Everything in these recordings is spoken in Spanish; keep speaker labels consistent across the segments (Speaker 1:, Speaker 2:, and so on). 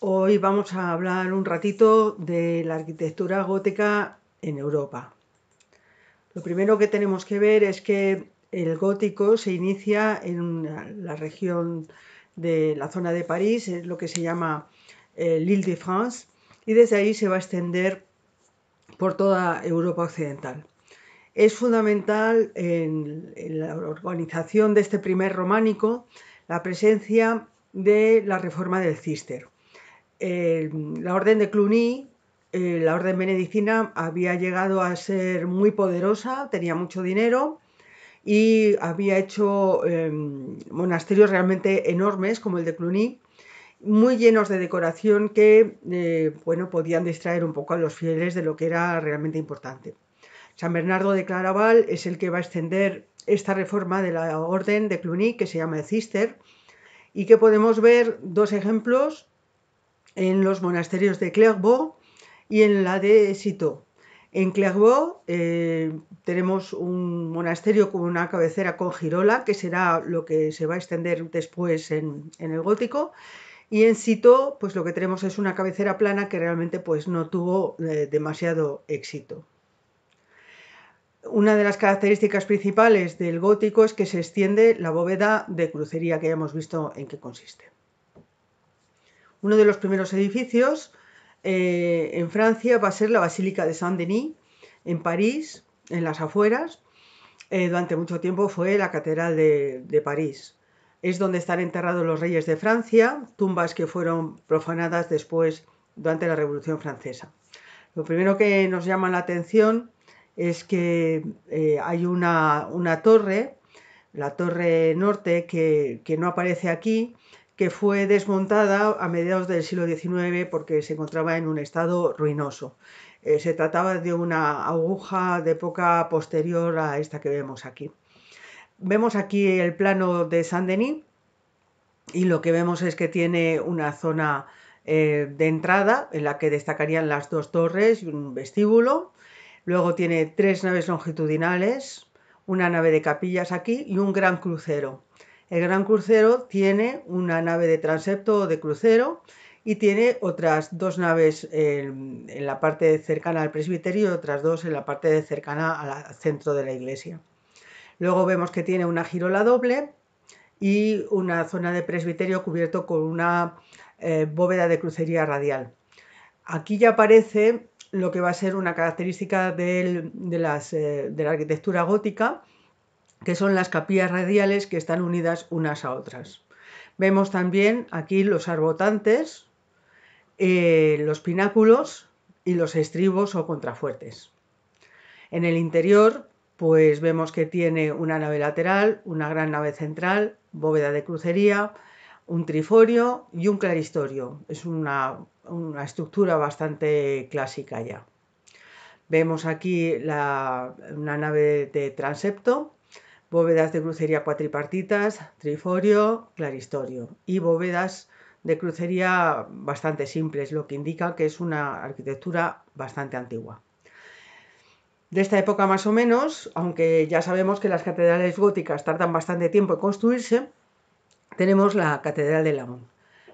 Speaker 1: Hoy vamos a hablar un ratito de la arquitectura gótica en Europa. Lo primero que tenemos que ver es que el gótico se inicia en la región de la zona de París, es lo que se llama l'Île-de-France, y desde ahí se va a extender por toda Europa occidental. Es fundamental en la organización de este primer románico la presencia de la reforma del Císter. La orden de Cluny, la orden benedictina, había llegado a ser muy poderosa, tenía mucho dinero y había hecho monasterios realmente enormes como el de Cluny, muy llenos de decoración que podían distraer un poco a los fieles de lo que era realmente importante. San Bernardo de Claraval es el que va a extender esta reforma de la orden de Cluny, que se llama el Císter, y que podemos ver dos ejemplos en los monasterios de Clairvaux y en la de Citeaux. En Clairvaux tenemos un monasterio con una cabecera con girola, que será lo que se va a extender después en el gótico, y en Citeaux pues lo que tenemos es una cabecera plana que realmente pues no tuvo demasiado éxito. Una de las características principales del gótico es que se extiende la bóveda de crucería, que ya hemos visto en qué consiste. Uno de los primeros edificios en Francia va a ser la Basílica de Saint-Denis, en París, en las afueras. Durante mucho tiempo fue la Catedral de París. Es donde están enterrados los reyes de Francia, tumbas que fueron profanadas después durante la Revolución Francesa. Lo primero que nos llama la atención es que hay una torre, la torre norte, que no aparece aquí, que fue desmontada a mediados del siglo XIX porque se encontraba en un estado ruinoso. Se trataba de una aguja de época posterior a esta que vemos aquí. Vemos aquí el plano de Saint-Denis y lo que vemos es que tiene una zona de entrada en la que destacarían las dos torres y un vestíbulo. Luego tiene tres naves longitudinales, una nave de capillas aquí y un gran crucero. El gran crucero tiene una nave de transepto o de crucero y tiene otras dos naves en la parte cercana al presbiterio y otras dos en la parte cercana al centro de la iglesia. Luego vemos que tiene una girola doble y una zona de presbiterio cubierto con una bóveda de crucería radial. Aquí ya aparece lo que va a ser una característica de la arquitectura gótica, que son las capillas radiales que están unidas unas a otras. Vemos también aquí los arbotantes, los pináculos y los estribos o contrafuertes. En el interior, pues vemos que tiene una nave lateral, una gran nave central, bóveda de crucería, un triforio y un claristorio. Es una estructura bastante clásica ya. Vemos aquí una nave de transepto, bóvedas de crucería cuatripartitas, triforio, claristorio y bóvedas de crucería bastante simples, lo que indica que es una arquitectura bastante antigua. De esta época más o menos, aunque ya sabemos que las catedrales góticas tardan bastante tiempo en construirse, tenemos la Catedral de Laon.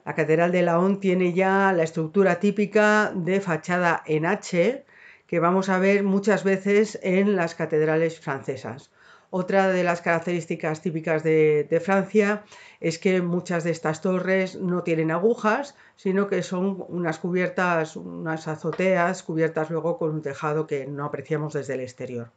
Speaker 1: La Catedral de Laon tiene ya la estructura típica de fachada en H, que vamos a ver muchas veces en las catedrales francesas. Otra de las características típicas de Francia es que muchas de estas torres no tienen agujas, sino que son unas cubiertas, unas azoteas cubiertas luego con un tejado que no apreciamos desde el exterior.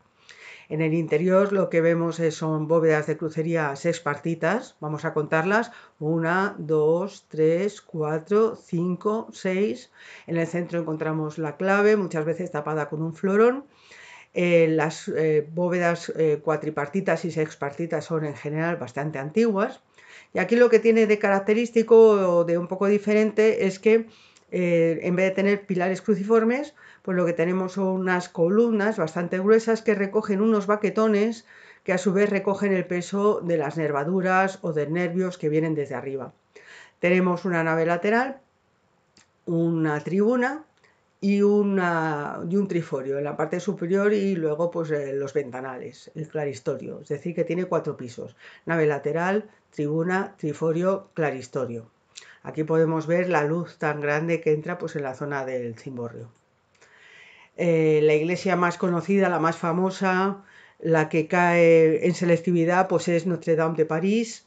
Speaker 1: En el interior lo que vemos son bóvedas de crucería sexpartitas, vamos a contarlas, 1, 2, 3, 4, 5, 6. En el centro encontramos la clave, muchas veces tapada con un florón. Las bóvedas cuatripartitas y sexpartitas son en general bastante antiguas. Y aquí lo que tiene de característico o de un poco diferente es que en vez de tener pilares cruciformes, pues lo que tenemos son unas columnas bastante gruesas que recogen unos baquetones que a su vez recogen el peso de las nervaduras o de nervios que vienen desde arriba. Tenemos una nave lateral, una tribuna y un triforio en la parte superior y luego pues los ventanales, el claristorio, es decir que tiene 4 pisos, nave lateral, tribuna, triforio, claristorio. Aquí podemos ver la luz tan grande que entra pues, en la zona del cimborrio. La iglesia más conocida, la más famosa, la que cae en selectividad, pues es Notre Dame de París.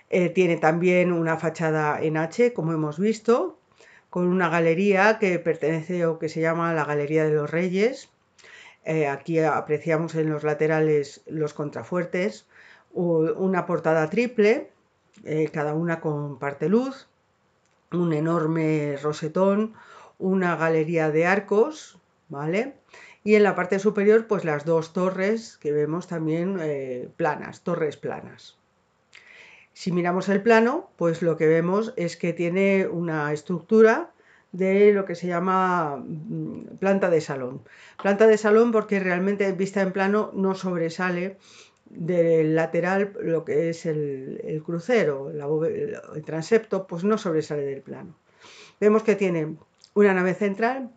Speaker 1: Tiene también una fachada en H, como hemos visto, con una galería que pertenece o que se llama la Galería de los Reyes. Aquí apreciamos en los laterales los contrafuertes, una portada triple, cada una con parte luz, un enorme rosetón, una galería de arcos, ¿vale? Y en la parte superior, pues las dos torres que vemos también planas, torres planas. Si miramos el plano, pues lo que vemos es que tiene una estructura de lo que se llama planta de salón. Planta de salón porque realmente vista en plano no sobresale del lateral lo que es el crucero, el transepto, pues no sobresale del plano. Vemos que tiene una nave central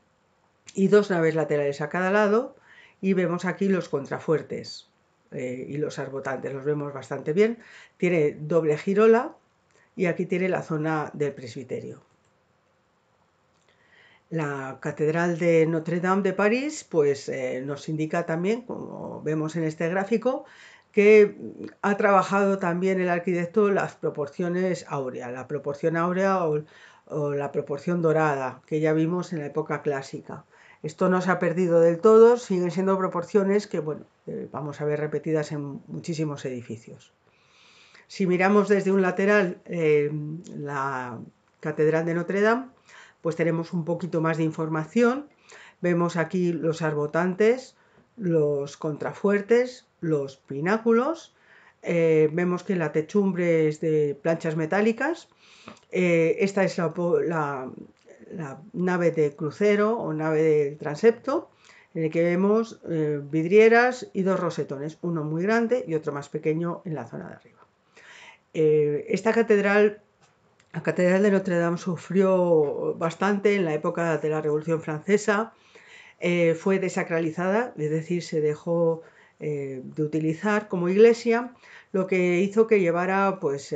Speaker 1: y dos naves laterales a cada lado y vemos aquí los contrafuertes y los arbotantes, los vemos bastante bien. Tiene doble girola y aquí tiene la zona del presbiterio. La Catedral de Notre Dame de París pues, nos indica también, como vemos en este gráfico, que ha trabajado también el arquitecto las proporciones áureas, la proporción áurea o la proporción dorada que ya vimos en la época clásica. Esto no se ha perdido del todo, siguen siendo proporciones que bueno, vamos a ver repetidas en muchísimos edificios. Si miramos desde un lateral la Catedral de Notre Dame, pues tenemos un poquito más de información. Vemos aquí los arbotantes, los contrafuertes, los pináculos. Vemos que la techumbre es de planchas metálicas. Esta es la nave de crucero o nave de transepto, en el que vemos vidrieras y dos rosetones, uno muy grande y otro más pequeño en la zona de arriba. Esta catedral, la Catedral de Notre Dame, sufrió bastante en la época de la Revolución Francesa. Fue desacralizada, es decir, se dejó de utilizar como iglesia, lo que hizo que llevara pues,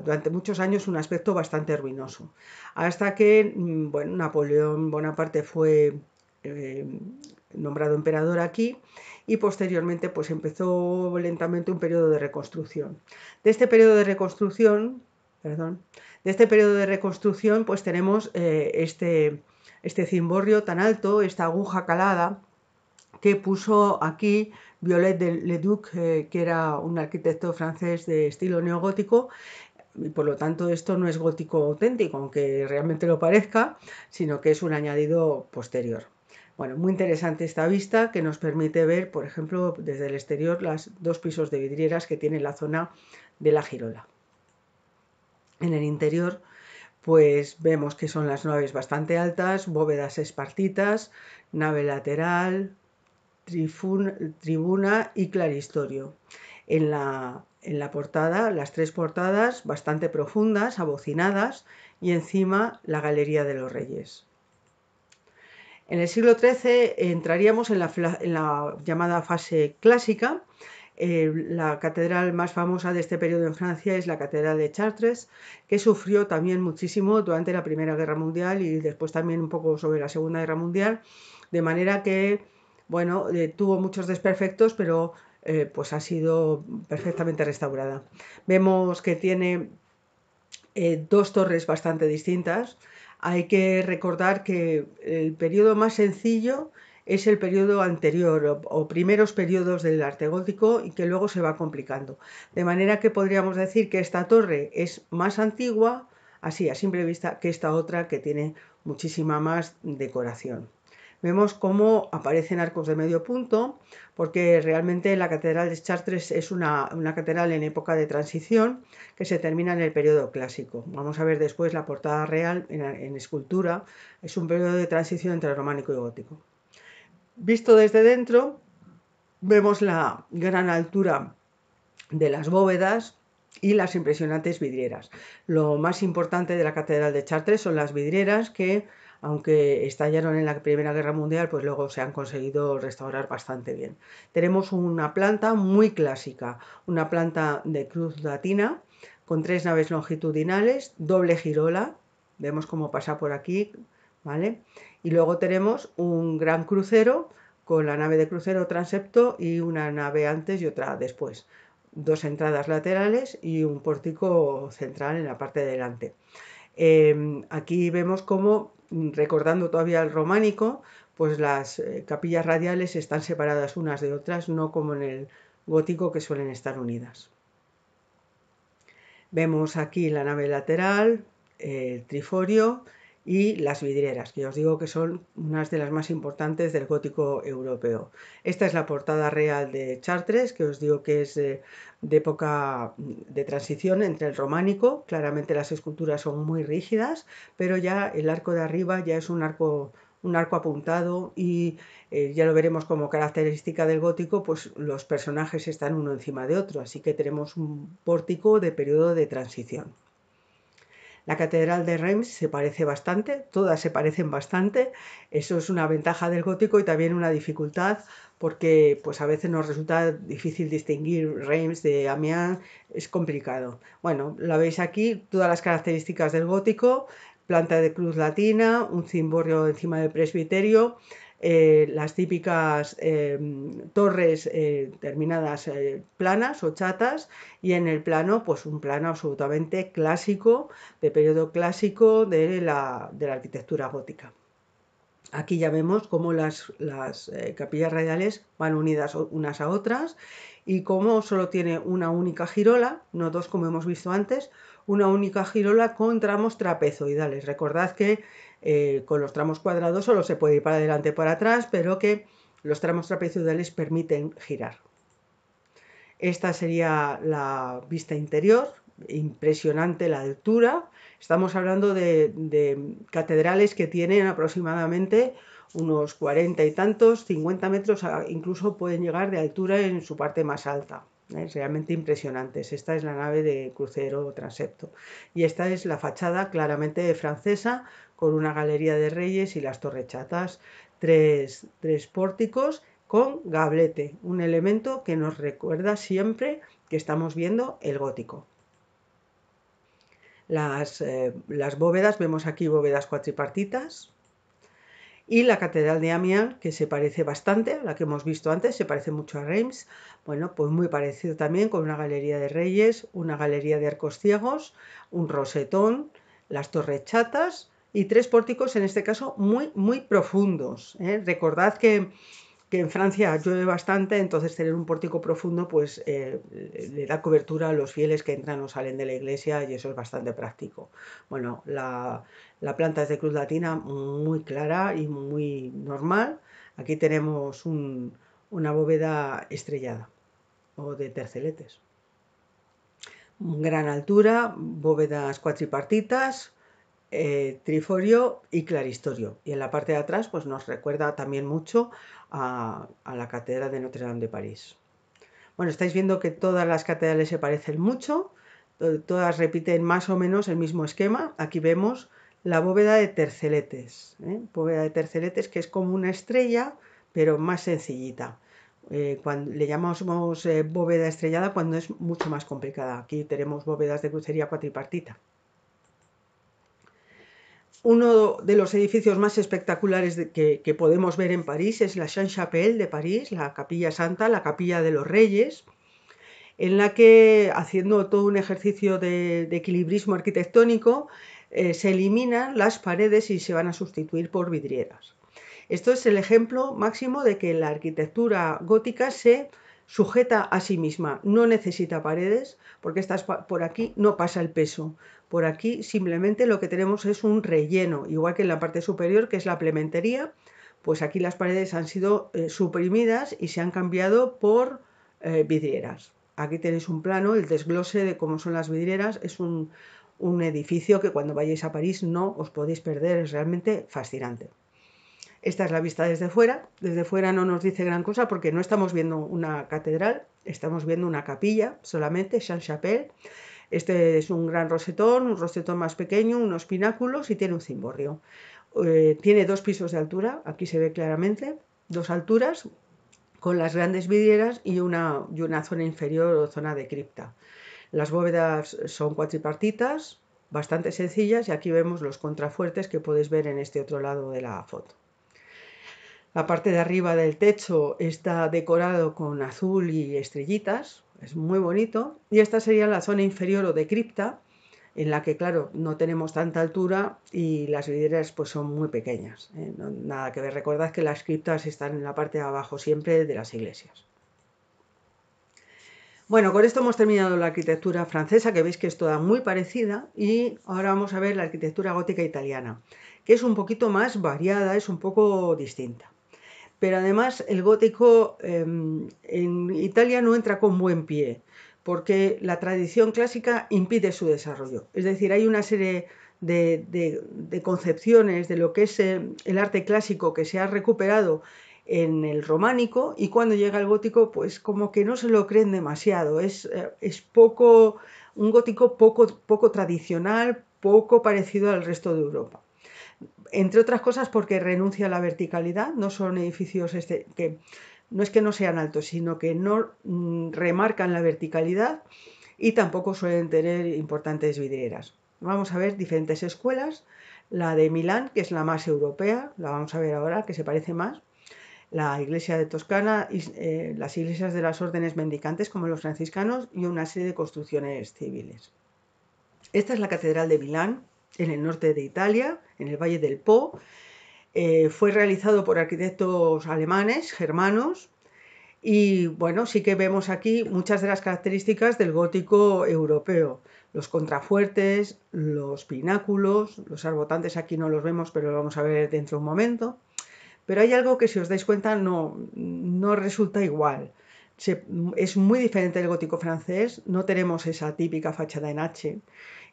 Speaker 1: durante muchos años un aspecto bastante ruinoso, hasta que bueno, Napoleón Bonaparte fue nombrado emperador aquí y posteriormente pues, empezó lentamente un periodo de reconstrucción. De este periodo de reconstrucción, pues tenemos este cimborrio tan alto, esta aguja calada que puso aquí Viollet de Leduc, que era un arquitecto francés de estilo neogótico, y por lo tanto esto no es gótico auténtico, aunque realmente lo parezca, sino que es un añadido posterior. Bueno, muy interesante esta vista que nos permite ver, por ejemplo, desde el exterior los dos pisos de vidrieras que tiene la zona de la girola. En el interior pues vemos que son las naves bastante altas, bóvedas espartitas, nave lateral, tribuna y claristorio. En la portada, las tres portadas bastante profundas, abocinadas, y encima la Galería de los Reyes. En el siglo XIII entraríamos en la llamada fase clásica. La catedral más famosa de este periodo en Francia es la Catedral de Chartres, que sufrió también muchísimo durante la Primera Guerra Mundial y después también un poco sobre la Segunda Guerra Mundial, de manera que, bueno, tuvo muchos desperfectos, pero pues ha sido perfectamente restaurada. Vemos que tiene dos torres bastante distintas. Hay que recordar que el periodo más sencillo es el periodo anterior o primeros periodos del arte gótico y que luego se va complicando. De manera que podríamos decir que esta torre es más antigua, así a simple vista, que esta otra que tiene muchísima más decoración. Vemos cómo aparecen arcos de medio punto, porque realmente la Catedral de Chartres es una catedral en época de transición que se termina en el periodo clásico. Vamos a ver después la portada real en escultura, es un periodo de transición entre románico y gótico. Visto desde dentro, vemos la gran altura de las bóvedas y las impresionantes vidrieras. Lo más importante de la Catedral de Chartres son las vidrieras que, aunque estallaron en la Primera Guerra Mundial, pues luego se han conseguido restaurar bastante bien. Tenemos una planta muy clásica, una planta de cruz latina con tres naves longitudinales, doble girola, vemos cómo pasa por aquí, ¿vale? Y luego tenemos un gran crucero con la nave de crucero transepto y una nave antes y otra después. Dos entradas laterales y un pórtico central en la parte de delante. Aquí vemos cómo, recordando todavía el románico, pues las capillas radiales están separadas unas de otras, no como en el gótico que suelen estar unidas. Vemos aquí la nave lateral, el triforio y las vidrieras, que os digo que son unas de las más importantes del gótico europeo. Esta es la portada real de Chartres, que os digo que es de época de transición entre el románico. Claramente las esculturas son muy rígidas, pero ya el arco de arriba ya es un arco apuntado y ya lo veremos como característica del gótico, pues los personajes están uno encima de otro, así que tenemos un pórtico de periodo de transición. La catedral de Reims se parece bastante, todas se parecen bastante, eso es una ventaja del gótico y también una dificultad porque pues a veces nos resulta difícil distinguir Reims de Amiens, es complicado. Bueno, la veis aquí, todas las características del gótico, planta de cruz latina, un cimborrio encima del presbiterio, las típicas torres terminadas planas o chatas y en el plano pues un plano absolutamente clásico, de periodo clásico de la arquitectura gótica. Aquí ya vemos cómo las capillas radiales van unidas unas a otras y cómo solo tiene una única girola, no dos como hemos visto antes, una única girola con tramos trapezoidales. Recordad que con los tramos cuadrados solo se puede ir para adelante y para atrás, pero que los tramos trapezoidales permiten girar. Esta sería la vista interior, impresionante la altura. Estamos hablando de catedrales que tienen aproximadamente unos 40 y tantos, 50 metros, incluso pueden llegar de altura en su parte más alta. Es realmente impresionantes. Esta es la nave de crucero transepto. Y esta es la fachada claramente francesa, con una galería de reyes y las torrechatas, tres pórticos con gablete, un elemento que nos recuerda siempre que estamos viendo el gótico. Las bóvedas, vemos aquí bóvedas cuatripartitas. Y la catedral de Amiens, que se parece bastante a la que hemos visto antes, se parece mucho a Reims. Bueno, pues muy parecido también, con una galería de reyes, una galería de arcos ciegos, un rosetón, las torres chatas y tres pórticos, en este caso muy profundos. Recordad que en Francia llueve bastante, entonces tener un pórtico profundo pues le da cobertura a los fieles que entran o salen de la iglesia y eso es bastante práctico. Bueno, la planta es de cruz latina muy clara y muy normal. Aquí tenemos una bóveda estrellada o de terceletes. Gran altura, bóvedas cuatripartitas, triforio y claristorio. Y en la parte de atrás pues nos recuerda también mucho a la Catedral de Notre Dame de París. Bueno, estáis viendo que todas las catedrales se parecen mucho, todas repiten más o menos el mismo esquema. Aquí vemos la bóveda de terceletes, bóveda de terceletes que es como una estrella, pero más sencillita. Cuando le llamamos bóveda estrellada cuando es mucho más complicada. Aquí tenemos bóvedas de crucería cuatripartita. Uno de los edificios más espectaculares que podemos ver en París es la Sainte-Chapelle de París, la Capilla Santa, la Capilla de los Reyes, en la que, haciendo todo un ejercicio de equilibrismo arquitectónico, se eliminan las paredes y se van a sustituir por vidrieras. Esto es el ejemplo máximo de que la arquitectura gótica se sujeta a sí misma, no necesita paredes, porque por aquí no pasa el peso. Por aquí simplemente lo que tenemos es un relleno, igual que en la parte superior, que es la plementería, pues aquí las paredes han sido suprimidas y se han cambiado por vidrieras. Aquí tenéis un plano, el desglose de cómo son las vidrieras. Es un edificio que cuando vayáis a París no os podéis perder, es realmente fascinante. Esta es la vista desde fuera. Desde fuera no nos dice gran cosa porque no estamos viendo una catedral, estamos viendo una capilla solamente, Sainte-Chapelle. Este es un gran rosetón, un rosetón más pequeño, unos pináculos y tiene un cimborrio. Tiene 2 pisos de altura, aquí se ve claramente, 2 alturas, con las grandes vidrieras y una zona inferior o zona de cripta. Las bóvedas son cuatripartitas, bastante sencillas, y aquí vemos los contrafuertes que podéis ver en este otro lado de la foto. La parte de arriba del techo está decorado con azul y estrellitas, es muy bonito, y esta sería la zona inferior o de cripta, en la que, claro, no tenemos tanta altura y las vidrieras pues son muy pequeñas, ¿eh? Nada que ver. Recordad que las criptas están en la parte de abajo siempre de las iglesias. Bueno, con esto hemos terminado la arquitectura francesa, que veis que es toda muy parecida, y ahora vamos a ver la arquitectura gótica italiana, que es un poquito más variada, es un poco distinta. Pero además el gótico en Italia no entra con buen pie, porque la tradición clásica impide su desarrollo. Es decir, hay una serie de concepciones de lo que es el arte clásico que se ha recuperado en el románico, y cuando llega el gótico pues como que no se lo creen demasiado. Es poco, un gótico poco tradicional, poco parecido al resto de Europa. Entre otras cosas porque renuncia a la verticalidad, no son edificios que no es que no sean altos, sino que no remarcan la verticalidad, y tampoco suelen tener importantes vidrieras. Vamos a ver diferentes escuelas. La de Milán, que es la más europea, la vamos a ver ahora, que se parece más. La iglesia de Toscana, las iglesias de las órdenes mendicantes como los franciscanos, y una serie de construcciones civiles. Esta es la catedral de Milán, en el norte de Italia, en el Valle del Po. Fue realizado por arquitectos alemanes, germanos, y bueno, sí que vemos aquí muchas de las características del gótico europeo. Los contrafuertes, los pináculos, los arbotantes aquí no los vemos, pero lo vamos a ver dentro de un momento. Pero hay algo que, si os dais cuenta, no resulta igual. Es muy diferente del gótico francés, no tenemos esa típica fachada en H.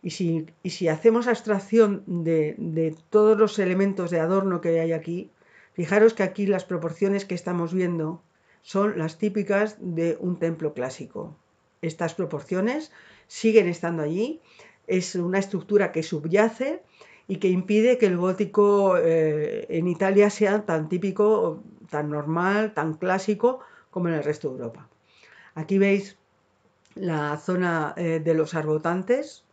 Speaker 1: Y si hacemos abstracción de todos los elementos de adorno que hay aquí, fijaros que aquí las proporciones que estamos viendo son las típicas de un templo clásico. Estas proporciones siguen estando allí, es una estructura que subyace y que impide que el gótico en Italia sea tan típico, tan normal, tan clásico como en el resto de Europa. Aquí veis la zona de los arbotantes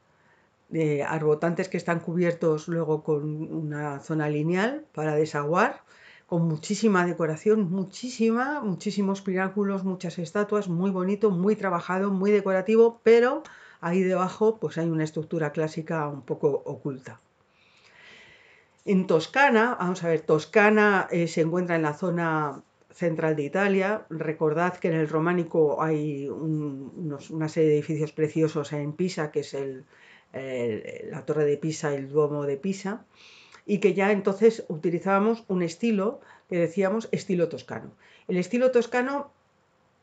Speaker 1: que están cubiertos luego con una zona lineal para desaguar, con muchísima decoración, muchísimos pináculos, muchas estatuas, muy bonito, muy trabajado, muy decorativo, pero ahí debajo pues hay una estructura clásica un poco oculta. En Toscana, vamos a ver, Toscana se encuentra en la zona central de Italia. Recordad que en el románico hay una serie de edificios preciosos en Pisa, que es la Torre de Pisa y el Duomo de Pisa, y que ya entonces utilizábamos un estilo que decíamos estilo toscano. El estilo toscano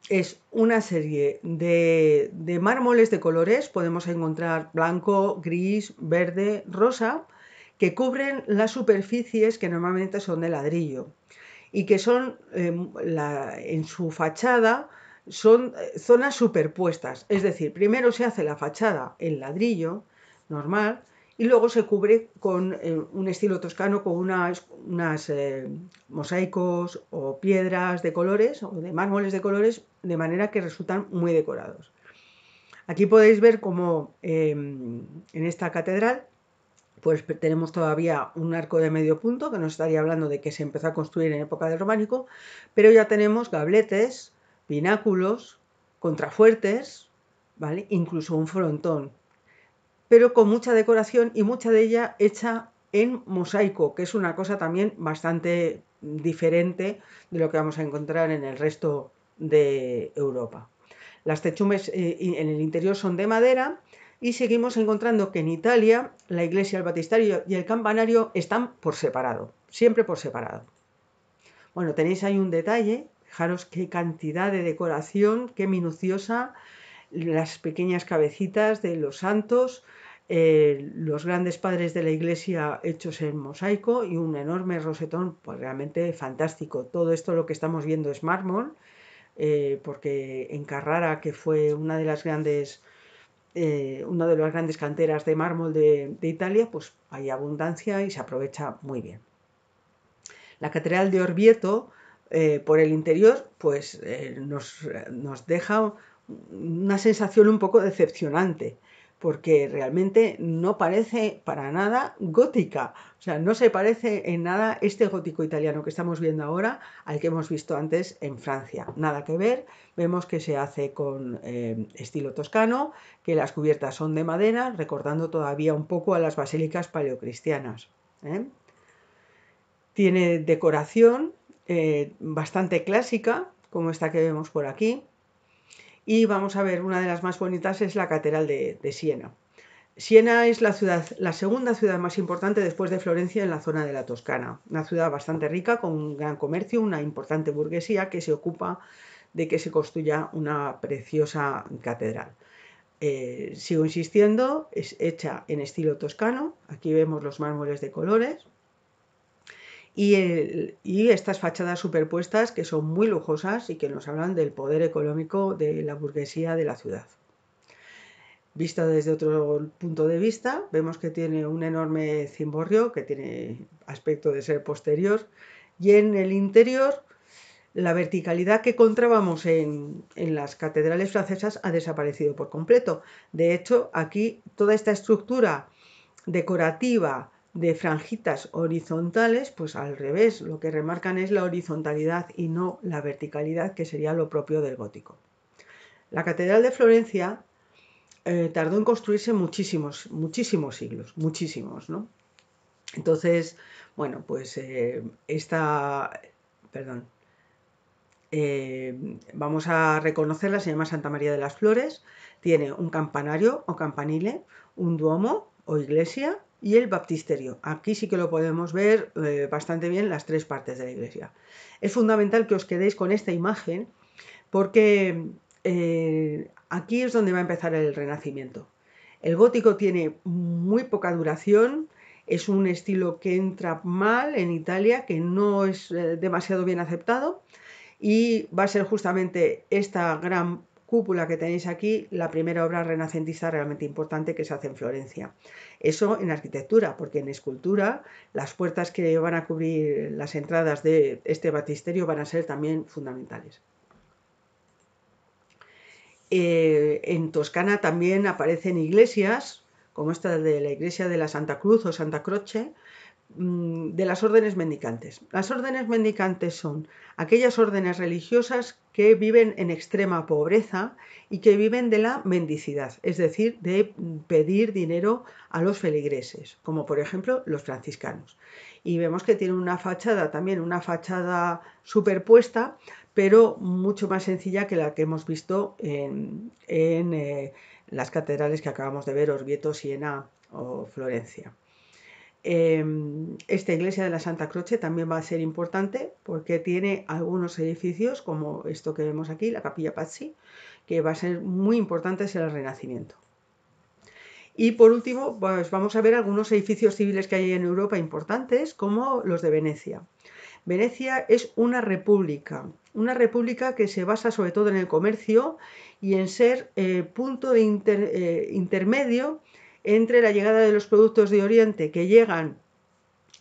Speaker 1: es una serie de mármoles de colores, podemos encontrar blanco, gris, verde, rosa, que cubren las superficies que normalmente son de ladrillo, y que son en su fachada son zonas superpuestas. Es decir, primero se hace la fachada en ladrillo normal y luego se cubre con un estilo toscano, con unos mosaicos o piedras de colores o de mármoles de colores, de manera que resultan muy decorados. Aquí podéis ver cómo en esta catedral pues tenemos todavía un arco de medio punto, que nos estaría hablando de que se empezó a construir en época del románico, pero ya tenemos gabletes, pináculos, contrafuertes, ¿vale? Incluso un frontón, pero con mucha decoración y mucha de ella hecha en mosaico, que es una cosa también bastante diferente de lo que vamos a encontrar en el resto de Europa. Las techumbres en el interior son de madera, y seguimos encontrando que en Italia la iglesia, el baptisterio y el campanario están por separado, siempre por separado. Bueno, tenéis ahí un detalle, fijaros qué cantidad de decoración, qué minuciosa, las pequeñas cabecitas de los santos, los grandes padres de la iglesia hechos en mosaico y un enorme rosetón, pues realmente fantástico. Todo esto lo que estamos viendo es mármol, porque en Carrara, que fue una de las grandes canteras de mármol de Italia, pues hay abundancia y se aprovecha muy bien. La catedral de Orvieto, por el interior, pues nos deja una sensación un poco decepcionante, porque realmente no parece para nada gótica. O sea, no se parece en nada este gótico italiano que estamos viendo ahora al que hemos visto antes en Francia. Nada que ver. Vemos que se hace con estilo toscano, que las cubiertas son de madera, recordando todavía un poco a las basílicas paleocristianas. Tiene decoración bastante clásica, como esta que vemos por aquí. Y vamos a ver, una de las más bonitas es la Catedral de Siena. Siena es la segunda ciudad más importante después de Florencia en la zona de la Toscana. Una ciudad bastante rica, con un gran comercio, una importante burguesía que se ocupa de que se construya una preciosa catedral. Sigo insistiendo, es hecha en estilo toscano. Aquí vemos los mármoles de colores. Y estas fachadas superpuestas que son muy lujosas y que nos hablan del poder económico de la burguesía de la ciudad. Vista desde otro punto de vista, vemos que tiene un enorme cimborrio que tiene aspecto de ser posterior, y en el interior la verticalidad que encontrábamos en las catedrales francesas ha desaparecido por completo. De hecho, aquí toda esta estructura decorativa de franjitas horizontales, pues al revés, lo que remarcan es la horizontalidad y no la verticalidad, que sería lo propio del gótico. La Catedral de Florencia tardó en construirse muchísimos siglos, muchísimos, ¿no? Entonces, bueno, pues vamos a reconocerla, se llama Santa María de las Flores, tiene un campanario o campanile, un duomo o iglesia y el baptisterio. Aquí sí que lo podemos ver bastante bien las tres partes de la iglesia. Es fundamental que os quedéis con esta imagen porque aquí es donde va a empezar el Renacimiento. El gótico tiene muy poca duración, es un estilo que entra mal en Italia, que no es demasiado bien aceptado, y va a ser justamente esta gran cúpula que tenéis aquí la primera obra renacentista realmente importante que se hace en Florencia. Eso en arquitectura, porque en escultura las puertas que van a cubrir las entradas de este baptisterio van a ser también fundamentales. En Toscana también aparecen iglesias, como esta de la iglesia de la Santa Cruz o Santa Croce, de las órdenes mendicantes. Las órdenes mendicantes son aquellas órdenes religiosas que viven en extrema pobreza y que viven de la mendicidad, es decir, de pedir dinero a los feligreses, como por ejemplo los franciscanos. Y vemos que tiene una fachada, también una fachada superpuesta, pero mucho más sencilla que la que hemos visto en las catedrales que acabamos de ver, Orvieto, Siena o Florencia. Esta iglesia de la Santa Croce también va a ser importante porque tiene algunos edificios como esto que vemos aquí, la Capilla Pazzi, que va a ser muy importante en el Renacimiento. Y por último, pues vamos a ver algunos edificios civiles que hay en Europa importantes, como los de Venecia. Venecia es una república que se basa sobre todo en el comercio y en ser punto de intermedio entre la llegada de los productos de Oriente que llegan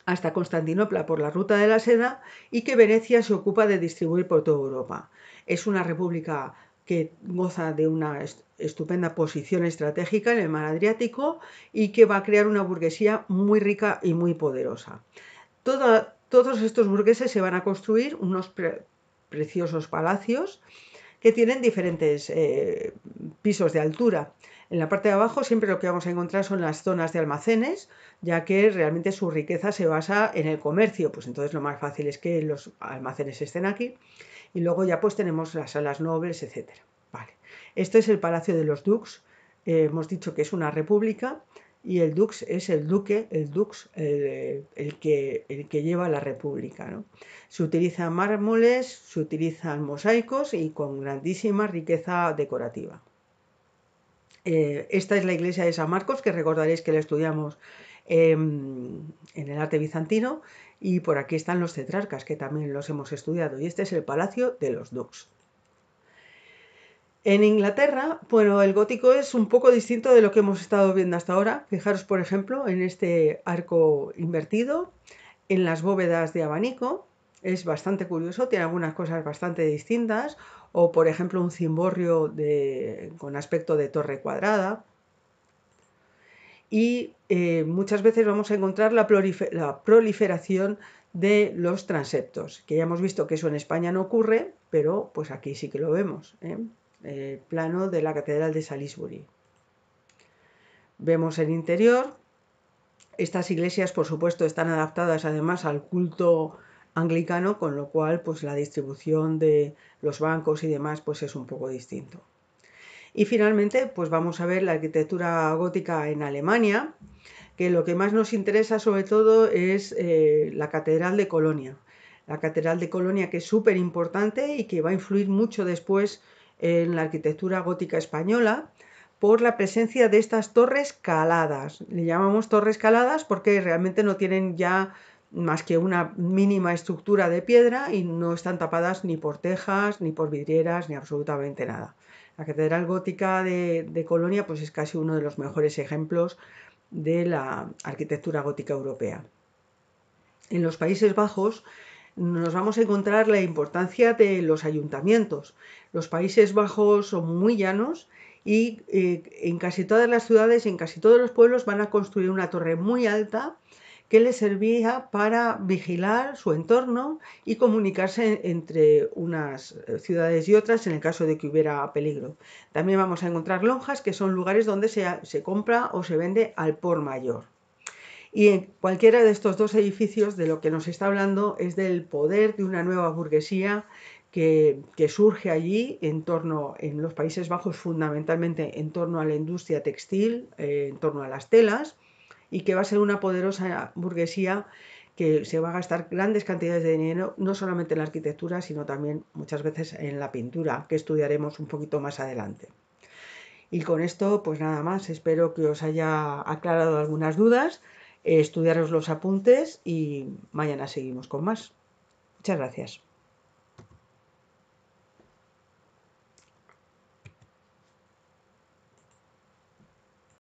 Speaker 1: hasta Constantinopla por la ruta de la seda y que Venecia se ocupa de distribuir por toda Europa. Es una república que goza de una estupenda posición estratégica en el mar Adriático y que va a crear una burguesía muy rica y muy poderosa. Todos estos burgueses se van a construir unos preciosos palacios que tienen diferentes pisos de altura. En la parte de abajo siempre lo que vamos a encontrar son las zonas de almacenes, ya que realmente su riqueza se basa en el comercio, pues entonces lo más fácil es que los almacenes estén aquí. Y luego ya pues tenemos las salas nobles, etc. Vale. Este es el Palacio de los Dux. Hemos dicho que es una república y el Dux es el duque, el Dux, el que lleva la república, ¿no? Se utilizan mármoles, se utilizan mosaicos y con grandísima riqueza decorativa. Esta es la iglesia de San Marcos, que recordaréis que la estudiamos en el arte bizantino, y por aquí están los tetrarcas, que también los hemos estudiado, y este es el Palacio de los Dux. En Inglaterra, bueno, el gótico es un poco distinto de lo que hemos estado viendo hasta ahora. Fijaros, por ejemplo, en este arco invertido, en las bóvedas de abanico, es bastante curioso, tiene algunas cosas bastante distintas, o por ejemplo un cimborrio con aspecto de torre cuadrada. y muchas veces vamos a encontrar la proliferación de los transeptos, que ya hemos visto que eso en España no ocurre, pero pues aquí sí que lo vemos, ¿eh? El plano de la Catedral de Salisbury. Vemos el interior. Estas iglesias, por supuesto, están adaptadas además al culto anglicano, con lo cual pues la distribución de los bancos y demás pues es un poco distinto. Y finalmente pues vamos a ver la arquitectura gótica en Alemania, que lo que más nos interesa sobre todo es la Catedral de Colonia. La Catedral de Colonia, que es súper importante y que va a influir mucho después en la arquitectura gótica española, por la presencia de estas torres caladas. Le llamamos torres caladas porque realmente no tienen ya más que una mínima estructura de piedra y no están tapadas ni por tejas, ni por vidrieras, ni absolutamente nada. La Catedral Gótica de Colonia pues es casi uno de los mejores ejemplos de la arquitectura gótica europea. En los Países Bajos nos vamos a encontrar la importancia de los ayuntamientos. Los Países Bajos son muy llanos y en casi todas las ciudades, en casi todos los pueblos van a construir una torre muy alta que les servía para vigilar su entorno y comunicarse entre unas ciudades y otras en el caso de que hubiera peligro. También vamos a encontrar lonjas, que son lugares donde se compra o se vende al por mayor. Y en cualquiera de estos dos edificios de lo que nos está hablando es del poder de una nueva burguesía que surge allí en los Países Bajos, fundamentalmente en torno a la industria textil, en torno a las telas, y que va a ser una poderosa burguesía que se va a gastar grandes cantidades de dinero, no solamente en la arquitectura, sino también muchas veces en la pintura, que estudiaremos un poquito más adelante. Y con esto, pues nada más, espero que os haya aclarado algunas dudas, estudiaros los apuntes y mañana seguimos con más. Muchas gracias.